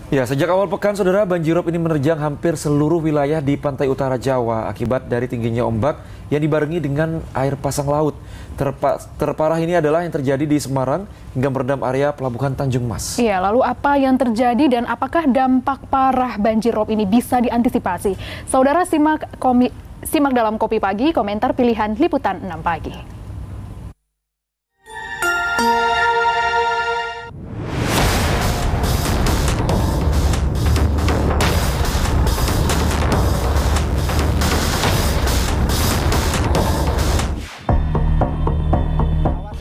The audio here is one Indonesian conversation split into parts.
Ya, sejak awal pekan, saudara, banjirop ini menerjang hampir seluruh wilayah di pantai utara Jawa akibat dari tingginya ombak yang dibarengi dengan air pasang laut. Terparah ini adalah yang terjadi di Semarang hingga merendam area Pelabuhan Tanjung Mas. Iya, lalu apa yang terjadi dan apakah dampak parah banjirop ini bisa diantisipasi? Saudara, simak dalam Kopi Pagi, komentar pilihan Liputan 6 Pagi.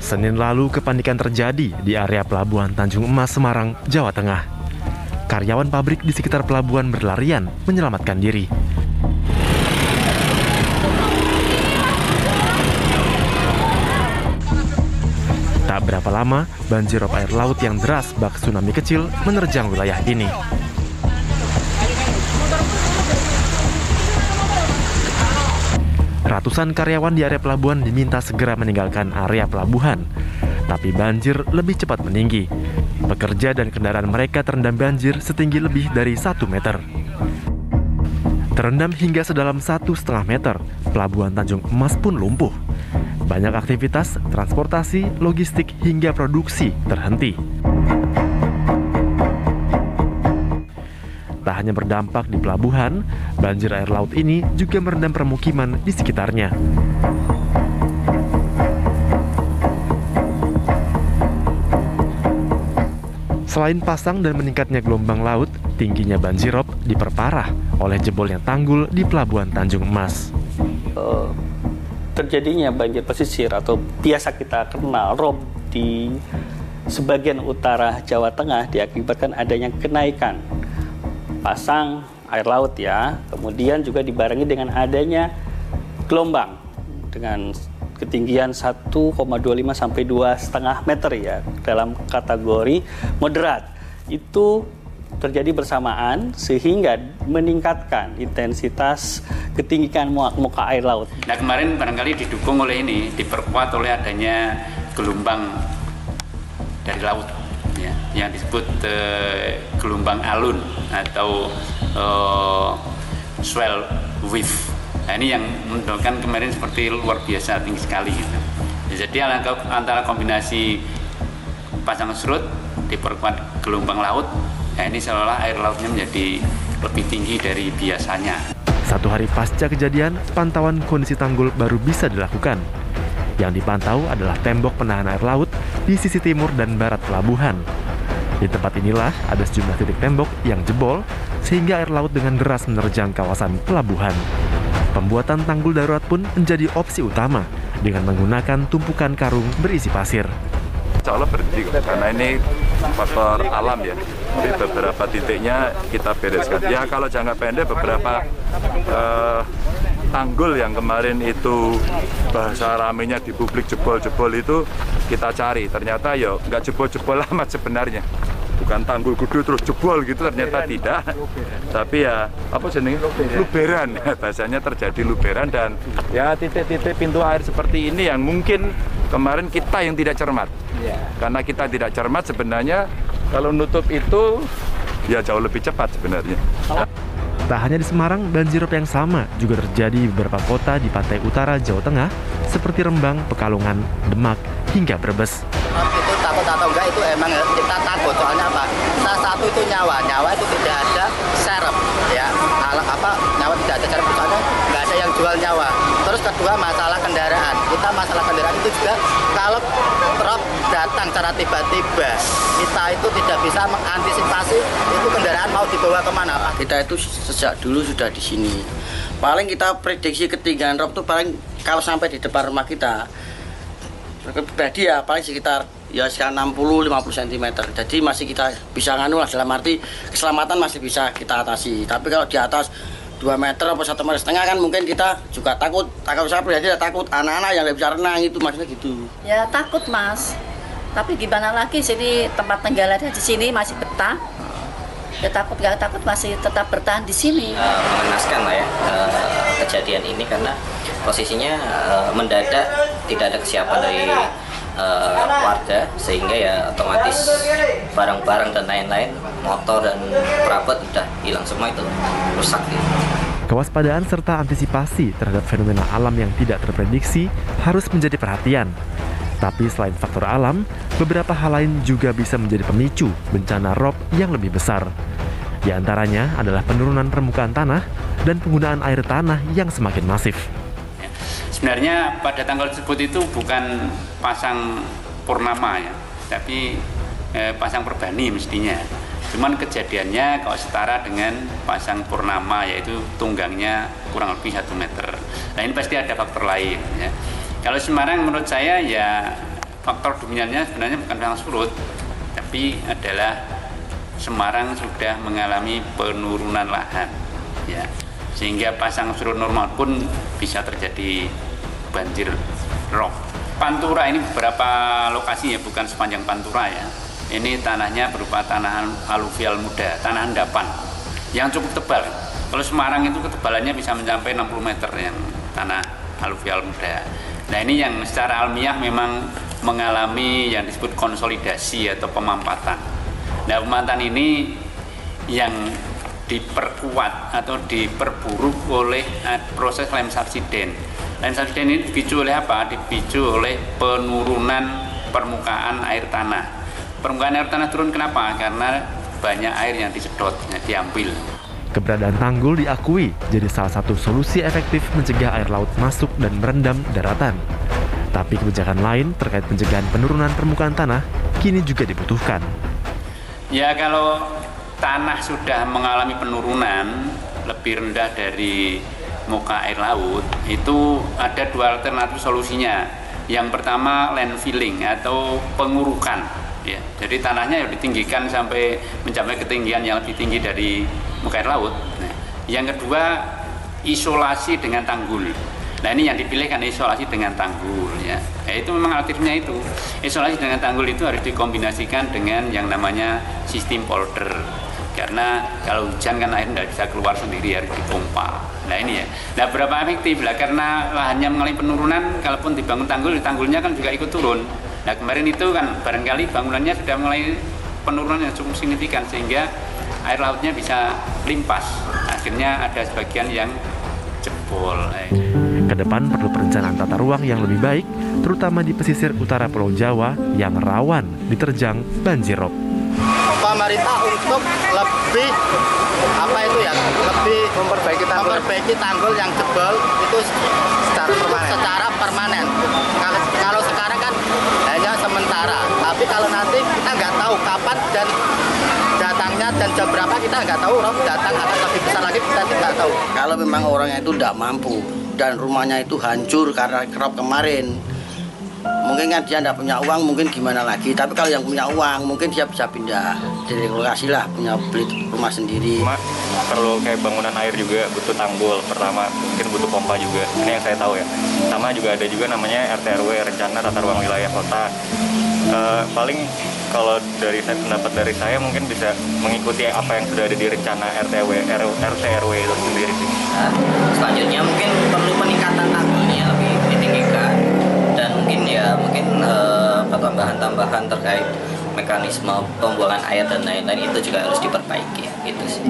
Senin lalu kepanikan terjadi di area Pelabuhan Tanjung Mas, Semarang, Jawa Tengah. Karyawan pabrik di sekitar pelabuhan berlarian menyelamatkan diri. Tak berapa lama, banjirop air laut yang deras bak tsunami kecil menerjang wilayah ini. Ratusan karyawan di area pelabuhan diminta segera meninggalkan area pelabuhan. Tapi banjir lebih cepat meninggi. Pekerja dan kendaraan mereka terendam banjir setinggi lebih dari 1 meter. Terendam hingga sedalam 1,5 meter, Pelabuhan Tanjung Mas pun lumpuh. Banyak aktivitas, transportasi, logistik, hingga produksi terhenti. Tak hanya berdampak di pelabuhan, banjir air laut ini juga merendam permukiman di sekitarnya. Selain pasang dan meningkatnya gelombang laut, tingginya banjirop diperparah oleh jebolnya tanggul di Pelabuhan Tanjung Mas. Terjadinya banjir pesisir atau biasa kita kenal rob di sebagian utara Jawa Tengah diakibatkan adanya kenaikan pasang air laut ya, kemudian juga dibarengi dengan adanya gelombang dengan ketinggian 1,25 sampai 2,5 meter ya, dalam kategori moderat. Itu terjadi bersamaan sehingga meningkatkan intensitas ketinggian muka air laut. Nah, kemarin barangkali didukung oleh ini, diperkuat oleh adanya gelombang dari laut ya, yang disebut gelombang alun atau swell wave. Nah, ini yang menunjukkan kemarin seperti luar biasa tinggi sekali gitu. Jadi antara kombinasi pasang surut diperkuat gelombang laut, nah ini seolah air lautnya menjadi lebih tinggi dari biasanya. 1 hari pasca kejadian, pantauan kondisi tanggul baru bisa dilakukan. Yang dipantau adalah tembok penahan air laut di sisi timur dan barat pelabuhan. Di tempat inilah ada sejumlah titik tembok yang jebol sehingga air laut dengan deras menerjang kawasan pelabuhan. Pembuatan tanggul darurat pun menjadi opsi utama dengan menggunakan tumpukan karung berisi pasir. Insya Allah berhenti karena ini faktor alam ya. Jadi beberapa titiknya kita bereskan. Ya kalau jangka pendek beberapa tanggul yang kemarin itu bahasa ramenya di publik jebol-jebol itu kita cari. Ternyata ya nggak jebol-jebol amat sebenarnya. Bukan tanggul kudu terus jebol gitu, ternyata tidak. Tapi ya apa jenenge luberan ya, bahasanya terjadi luberan dan ya titik-titik pintu air seperti ini yang mungkin kemarin kita yang tidak cermat. Karena kita tidak cermat sebenarnya kalau nutup itu ya jauh lebih cepat sebenarnya. Tak hanya di Semarang, banjirop yang sama juga terjadi di beberapa kota di pantai utara Jawa Tengah seperti Rembang, Pekalongan, Demak, hingga Brebes. Itu takut atau enggak itu emang kita takut, soalnya apa? Salah satu itu nyawa itu tidak ada serep ya. Nyawa tidak ada serep, soalnya nggak ada yang jual nyawa. Terus kedua masalah kendaraan. Kita masalah kendaraan itu juga kalau truk datang secara tiba-tiba, kita itu tidak bisa mengantisipasi itu kendaraan mau dibawa kemana. Kita itu sejak dulu sudah di sini. Paling kita prediksi ketinggian rob itu paling kalau sampai di depan rumah kita pribadi ya paling sekitar 60-50 cm. Jadi masih kita bisa nganu lah, dalam arti keselamatan masih bisa kita atasi. Tapi kalau di atas 2 meter atau 1,5 meter kan mungkin kita juga takut. Saya pribadi takut, anak-anak yang nggak bisa renang itu maksudnya gitu. Ya takut Mas. Tapi gimana lagi, sini tempat tinggalnya di sini masih betah. Ya takut nggak takut masih tetap bertahan di sini. Mengenaskan lah ya kejadian ini karena posisinya mendadak, tidak ada kesiapan dari warga, sehingga ya otomatis barang-barang dan lain-lain, motor dan perabot udah hilang semua, itu rusak gitu. Kewaspadaan serta antisipasi terhadap fenomena alam yang tidak terprediksi harus menjadi perhatian. Tapi selain faktor alam, beberapa hal lain juga bisa menjadi pemicu bencana rob yang lebih besar. Di antaranya adalah penurunan permukaan tanah dan penggunaan air tanah yang semakin masif. Sebenarnya pada tanggal tersebut itu bukan pasang purnama ya, tapi pasang perbani mestinya. Cuman kejadiannya kalau setara dengan pasang purnama, yaitu tunggangnya kurang lebih 1 meter. Nah ini pasti ada faktor lain ya. Kalau Semarang menurut saya ya faktor dominannya sebenarnya bukan pasang surut, tapi adalah Semarang sudah mengalami penurunan lahan ya. Sehingga pasang surut normal pun bisa terjadi banjir rob. Pantura ini beberapa lokasi ya, bukan sepanjang Pantura ya. Ini tanahnya berupa tanah aluvial muda, tanah endapan yang cukup tebal. Kalau Semarang itu ketebalannya bisa mencapai 60 meter yang tanah aluvial muda. Nah ini yang secara almiah memang mengalami yang disebut konsolidasi atau pemampatan. Nah pemampatan ini yang diperkuat atau diperburuk oleh proses land subsidence. Land subsidence ini dipicu oleh apa? Dipicu oleh penurunan permukaan air tanah. Permukaan air tanah turun kenapa? Karena banyak air yang disedot, diambil. Keberadaan tanggul diakui jadi salah satu solusi efektif mencegah air laut masuk dan merendam daratan. Tapi kebijakan lain terkait pencegahan penurunan permukaan tanah kini juga dibutuhkan. Ya kalau tanah sudah mengalami penurunan lebih rendah dari muka air laut, itu ada 2 alternatif solusinya. Yang pertama land filling atau pengurukan ya. Jadi tanahnya ya ditinggikan sampai mencapai ketinggian yang lebih tinggi dari muka air laut. Nah, yang kedua isolasi dengan tanggul. Nah ini yang dipilih kan isolasi dengan tanggul ya. Itu memang alternatifnya itu. Isolasi dengan tanggul itu harus dikombinasikan dengan yang namanya sistem polder. Karena kalau hujan kan air tidak bisa keluar sendiri, harus dipompa. Nah ini ya. Nah berapa efektif lah, karena lahannya mengalami penurunan, kalaupun dibangun tanggul, tanggulnya kan juga ikut turun. Nah kemarin itu kan barangkali bangunannya sudah mulai penurunan yang cukup signifikan sehingga air lautnya bisa limpas. Akhirnya ada sebagian yang jebol. Kedepan perlu perencanaan tata ruang yang lebih baik, terutama di pesisir utara Pulau Jawa yang rawan diterjang banjir rob. Pemerintah untuk lebih lebih memperbaiki tanggul yang jebol itu secara permanen. Kalau sekarang kan hanya sementara, tapi kalau nanti kita nggak tahu kapan dan datangnya dan jam berapa, kita nggak tahu, rob datang akan lebih besar lagi, kita tidak tahu. Kalau memang orangnya itu tidak mampu dan rumahnya itu hancur karena rob kemarin, mungkin kan dia tidak punya uang, mungkin gimana lagi. Tapi kalau yang punya uang, mungkin dia bisa pindah dari lokasi lah, punya beli rumah sendiri. Perlu kayak bangunan air juga butuh tanggul pertama, mungkin butuh pompa juga. Ini yang saya tahu ya. Sama juga ada juga namanya RT/RW, rencana tata ruang wilayah kota. Paling kalau dari pendapat dari saya mungkin bisa mengikuti apa yang sudah ada di rencana RT/RW itu sendiri sih. Selanjutnya mungkin perlu peningkatan tanggulnya lebih ditinggikan. Dan mungkin tambahan-tambahan terkait mekanisme pembuangan air dan lain-lain itu juga harus diperbaiki gitu sih.